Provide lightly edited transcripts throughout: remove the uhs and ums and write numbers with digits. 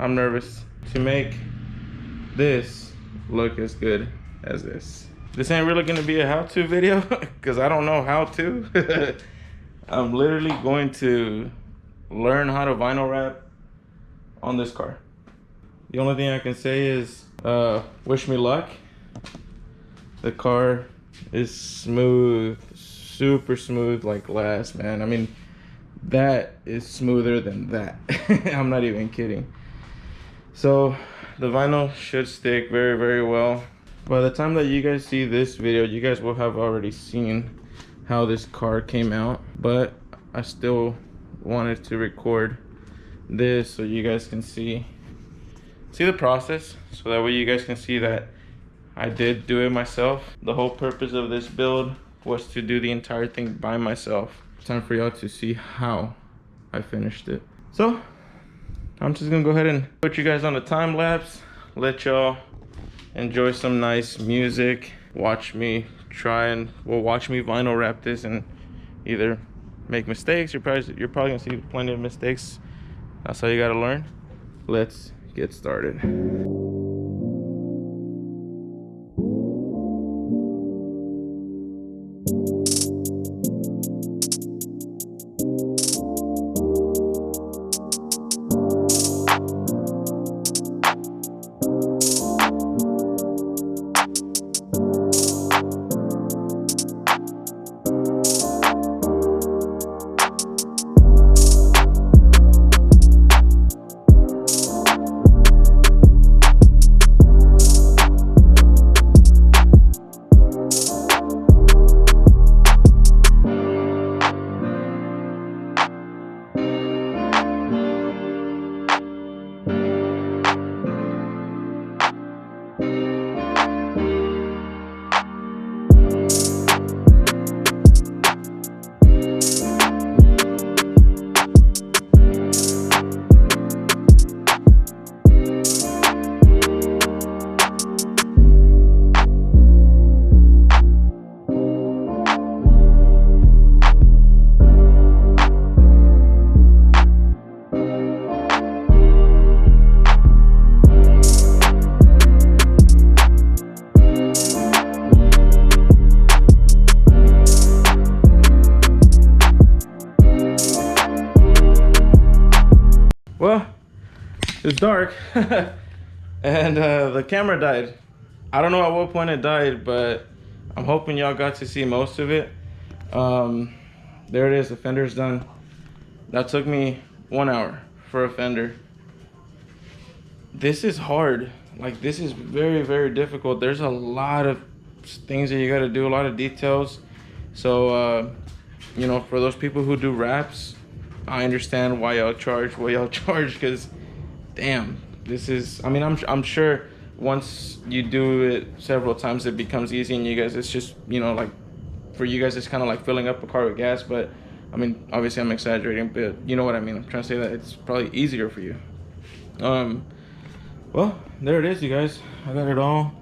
I'm nervous to make this look as good as this. This ain't really gonna be a how-to video because I don't know how to. I'm literally going to learn how to vinyl wrap on this car. The only thing I can say is wish me luck. The car is smooth, super smooth like glass, man. I mean, that is smoother than that. I'm not even kidding. So the vinyl should stick very, very well. By the time that you guys see this video, you guys will have already seen how this car came out, but I still wanted to record this so you guys can see the process, so that way you guys can see that I did do it myself. The whole purpose of this build was to do the entire thing by myself. Time for y'all to see how I finished it. So I'm just gonna go ahead and put you guys on a time lapse, let y'all enjoy some nice music, watch me watch me vinyl wrap this and either make mistakes. You're probably gonna see plenty of mistakes. That's how you gotta learn. Let's get started. Well, it's dark and the camera died. I don't know at what point it died, but I'm hoping y'all got to see most of it. There it is, the fender's done. That took me 1 hour for a fender. This is hard. Like, this is very, very difficult. There's a lot of things that you got to do, a lot of details. So, you know, for those people who do wraps, I understand why y'all charge what y'all charge, because damn, this is, I mean, I'm sure once you do it several times it becomes easy, and you guys, it's just, you know, like for you guys it's kind of like filling up a car with gas. But I mean, obviously I'm exaggerating, but you know what I mean. I'm trying to say that it's probably easier for you. Well, there it is, you guys. I got it all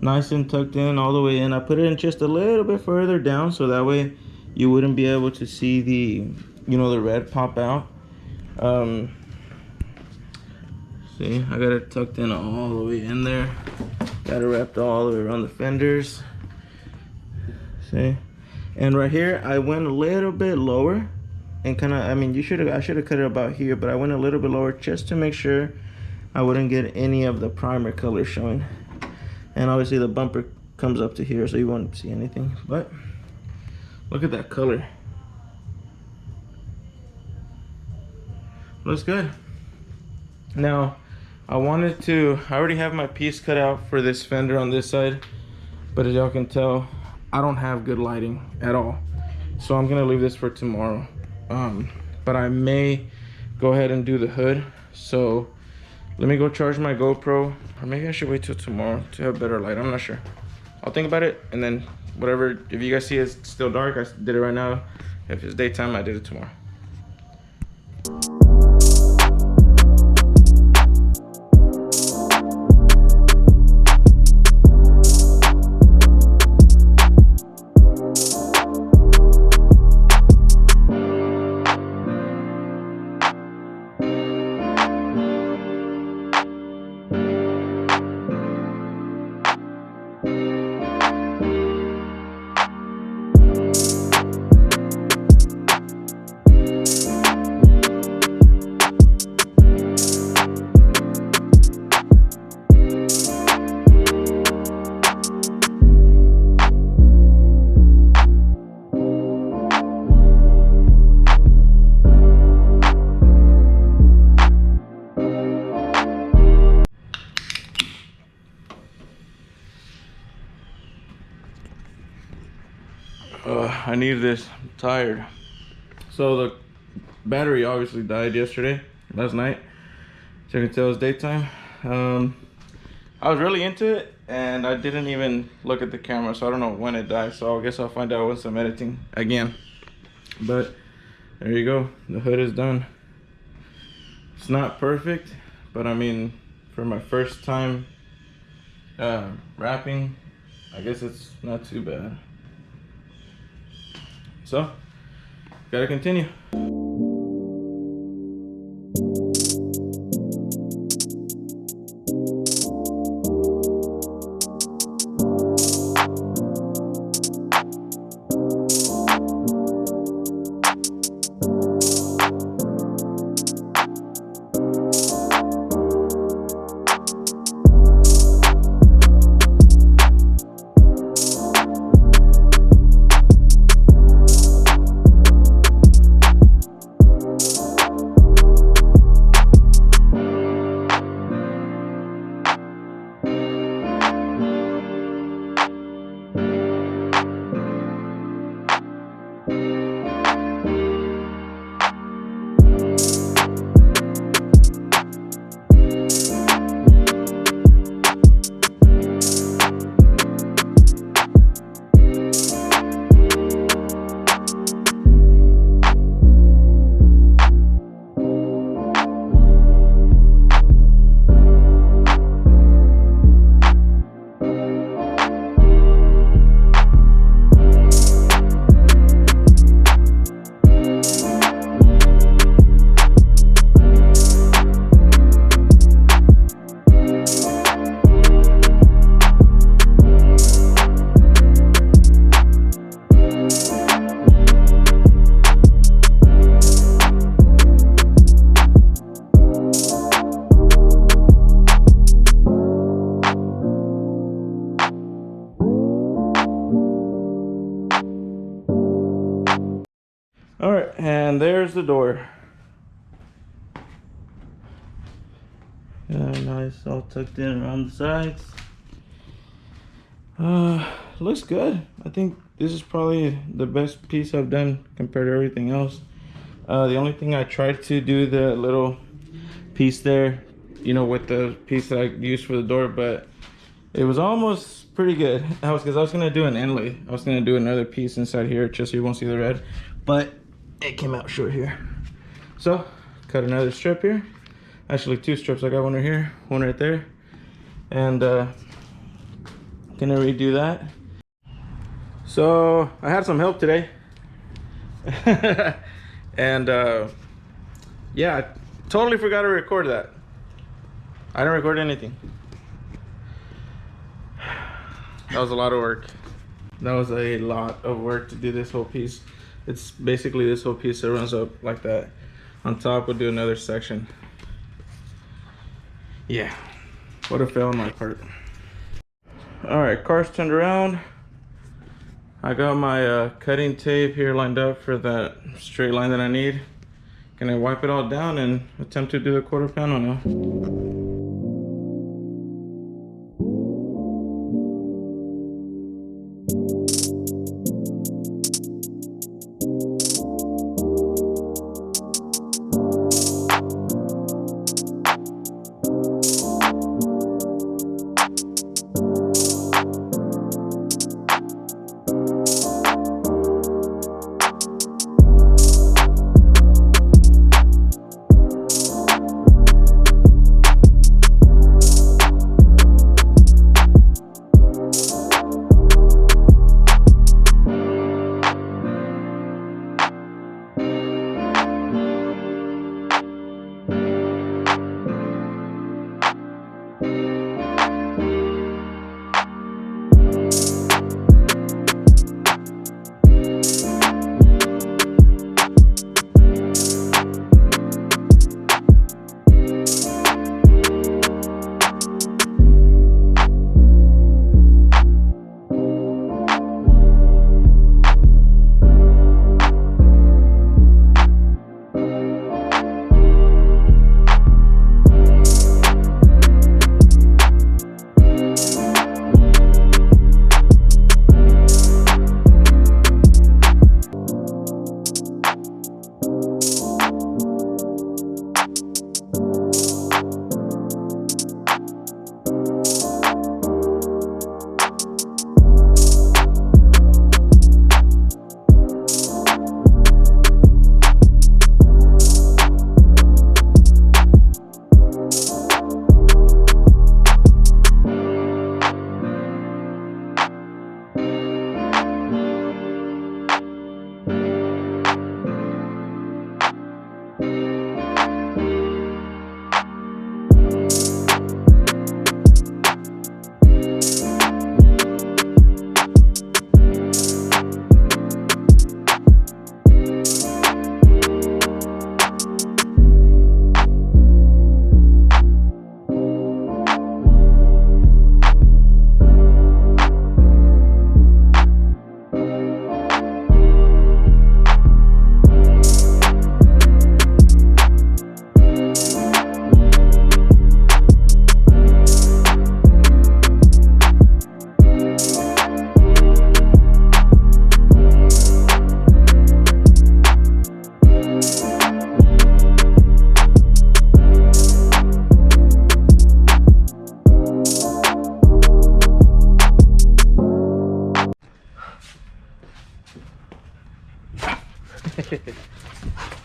nice and tucked in all the way in. I put it in just a little bit further down so that way you wouldn't be able to see the, you know, the red pop out. See, I got it tucked in all the way in there. Got it wrapped all the way around the fenders. See, and right here I went a little bit lower and kind of, I mean, I should have cut it about here, but I went a little bit lower just to make sure I wouldn't get any of the primer color showing. And obviously the bumper comes up to here, so you won't see anything. But look at that color. Looks good. Now, I already have my piece cut out for this fender on this side, but as y'all can tell, I don't have good lighting at all. So I'm gonna leave this for tomorrow. But I may go ahead and do the hood. So let me go charge my GoPro, or maybe I should wait till tomorrow to have better light. I'm not sure. I'll think about it, and then whatever, if you guys see it's still dark, I did it right now. If it's daytime, I did it tomorrow. I need this. I'm tired. So the battery obviously died last night. So you can tell it's daytime. I was really into it and I didn't even look at the camera, so I don't know when it died. So I guess I'll find out once I'm editing again. But there you go. The hood is done. It's not perfect, but I mean, for my first time wrapping, I guess it's not too bad. So, gotta continue. All right, and there's the door. Yeah, nice, all tucked in around the sides. Looks good. I think this is probably the best piece I've done compared to everything else. The only thing I tried to do the little piece there, you know, with the piece that I used for the door, but it was almost pretty good. Because I was gonna do an inlay. I was gonna do another piece inside here just so you won't see the red, but it came out short here. So cut another strip here. Actually 2 strips. I got one right here, one right there, and gonna redo that. So I had some help today. And yeah, I totally forgot to record that. I didn't record anything. That was a lot of work. That was a lot of work to do this whole piece. It's basically this whole piece that runs up like that. On top we'll do another section. Yeah, what a fail on my part. All right, car's turned around. I got my cutting tape here lined up for that straight line that I need. Gonna wipe it all down and attempt to do the quarter panel now.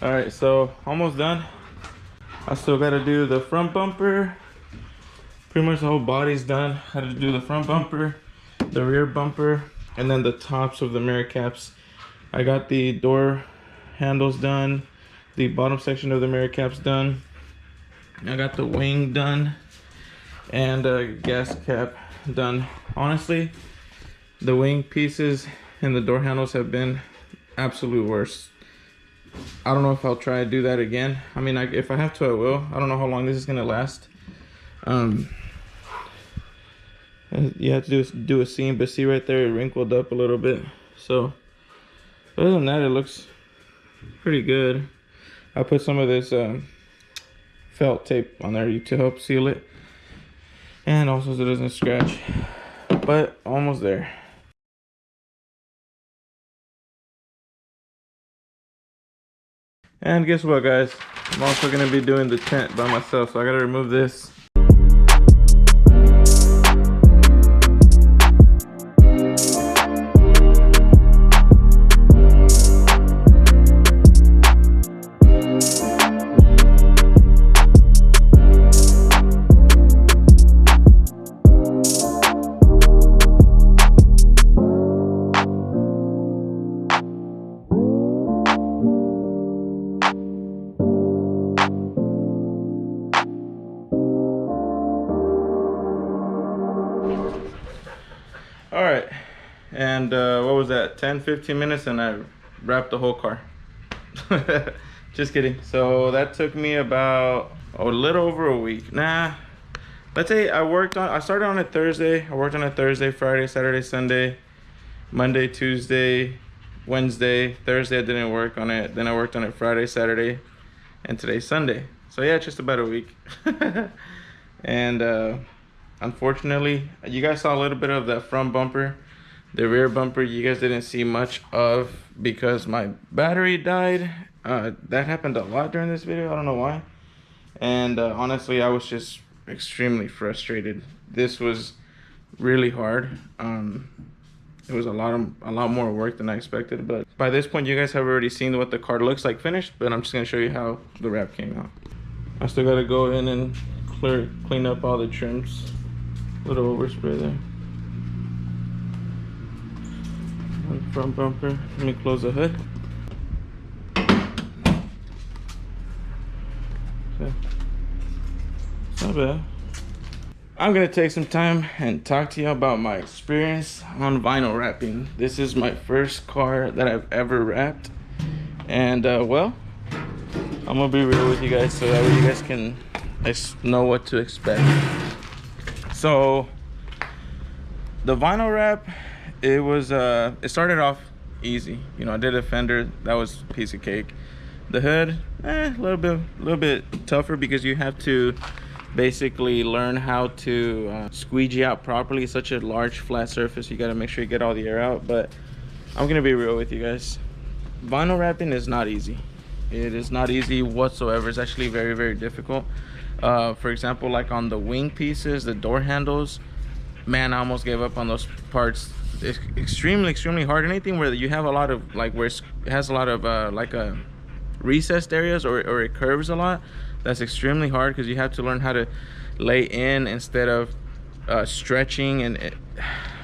All right, so almost done. I still got to do the front bumper. Pretty much the whole body's done. Had to do the front bumper, the rear bumper, and then the tops of the mirror caps. I got the door handles done, the bottom section of the mirror caps done. I got the wing done, and gas cap done. Honestly, the wing pieces and the door handles have been absolute worst. I don't know if I'll try to do that again. I mean, if I have to, I will. I don't know how long this is gonna last. You have to do a seam, but see right there, it wrinkled up a little bit. So other than that, it looks pretty good. I put some of this felt tape on there to help seal it, and also so it doesn't scratch. But almost there. And guess what, guys? I'm also gonna be doing the tent by myself, so I gotta remove this. All right, and what was that, 10-15 minutes, and I wrapped the whole car. Just kidding. So that took me about a little over a week. Nah, let's say I started on a Thursday. I worked on a Thursday, Friday, Saturday, Sunday, Monday, Tuesday, Wednesday. Thursday I didn't work on it. Then I worked on it Friday, Saturday, and today's Sunday. So yeah, just about a week. And unfortunately, you guys saw a little bit of that front bumper. The rear bumper you guys didn't see much of because my battery died. That happened a lot during this video. I don't know why. And honestly, I was just extremely frustrated. This was really hard. It was a lot more work than I expected. But by this point, you guys have already seen what the car looks like finished. But I'm just gonna show you how the wrap came out. I still gotta go in and clean up all the trims. Little overspray there. And front bumper. Let me close the hood. Okay. It's not bad. I'm gonna take some time and talk to you about my experience on vinyl wrapping. This is my first car that I've ever wrapped, and well, I'm gonna be real with you guys so that way you guys can know what to expect. So the vinyl wrap, it started off easy. You know, I did a fender, that was a piece of cake. The hood, a little bit tougher because you have to basically learn how to squeegee out properly. Such a large flat surface, you got to make sure you get all the air out. But I'm gonna be real with you guys, vinyl wrapping is not easy. It is not easy whatsoever. It's actually very, very difficult. For example, like on the wing pieces, the door handles, man, I almost gave up on those parts. It's extremely hard. Anything where you have a lot of, like, where it has a lot of like a recessed areas, or it curves a lot, that's extremely hard because you have to learn how to lay in instead of stretching. And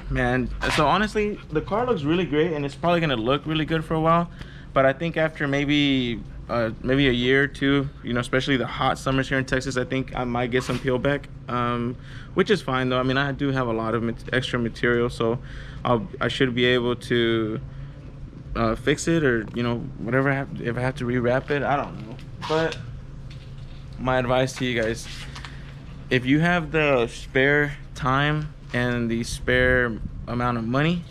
man, so honestly, the car looks really great and it's probably gonna look really good for a while, but I think after maybe a year or two, you know, especially the hot summers here in Texas, I think I might get some peel back, which is fine though. I mean, I do have a lot of extra material, so I should be able to fix it, or, you know, whatever. If I have to rewrap it, I don't know. But my advice to you guys, if you have the spare time and the spare amount of money,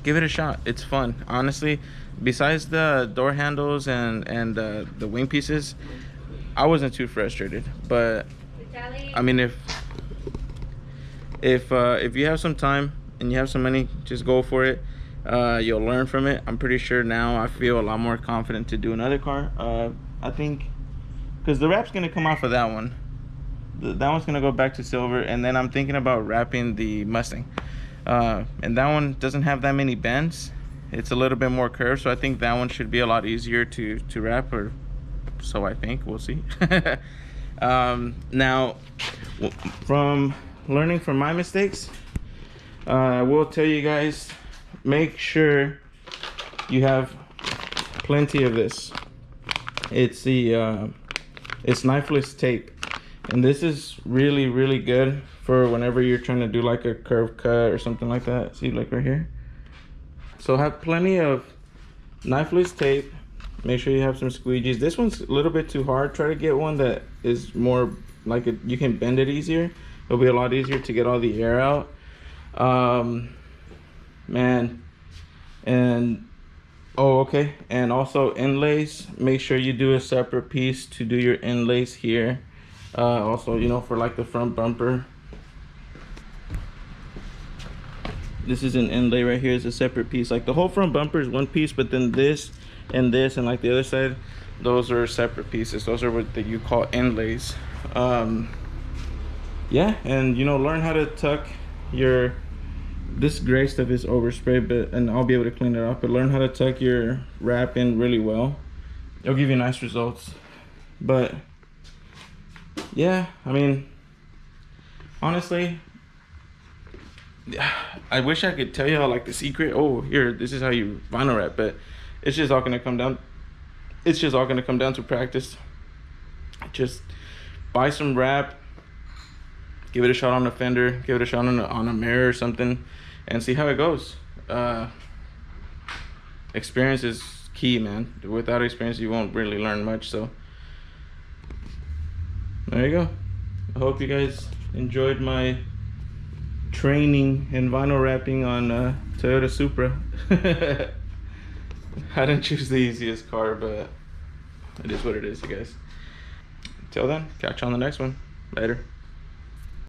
give it a shot. It's fun, honestly. Besides the door handles and the wing pieces, I wasn't too frustrated. But I mean, if you have some time and you have some money, just go for it. You'll learn from it. I'm pretty sure now I feel a lot more confident to do another car. I think because the wrap's gonna come off of that one. That one's gonna go back to silver, and then I'm thinking about wrapping the Mustang. And that one doesn't have that many bends, It's a little bit more curved, so I think that one should be a lot easier to wrap, or so I think. We'll see. Now, from learning from my mistakes, I will tell you guys, make sure you have plenty of this. It's the it's knifeless tape, and this is really good for whenever you're trying to do like a curve cut or something like that. See, like right here. So have plenty of knifeless tape. Make sure you have some squeegees. This one's a little bit too hard. Try to get one that is more like you can bend it easier. It'll be a lot easier to get all the air out. Man, and oh, okay. And also inlays. Make sure you do a separate piece to do your inlays here. Also, you know, for like the front bumper. This is an inlay right here. It's a separate piece. Like the whole front bumper is one piece, but then this and like the other side, those are separate pieces. Those are what you call inlays. Yeah, and you know, learn how to tuck your, this gray stuff is overspray, but and I'll be able to clean it off, but learn how to tuck your wrap in really well. It'll give you nice results. But yeah, I mean, honestly, I wish I could tell y'all like the secret. Oh, here, this is how you vinyl wrap, but it's just all gonna come down. It's just all gonna come down to practice. Just buy some wrap, give it a shot on a fender, give it a shot on a mirror or something, and see how it goes. Experience is key, man. Without experience, you won't really learn much. So there you go. I hope you guys enjoyed my training and vinyl wrapping on Toyota Supra. I didn't choose the easiest car, but it is what it is, you guys. Till then, catch you on the next one. Later.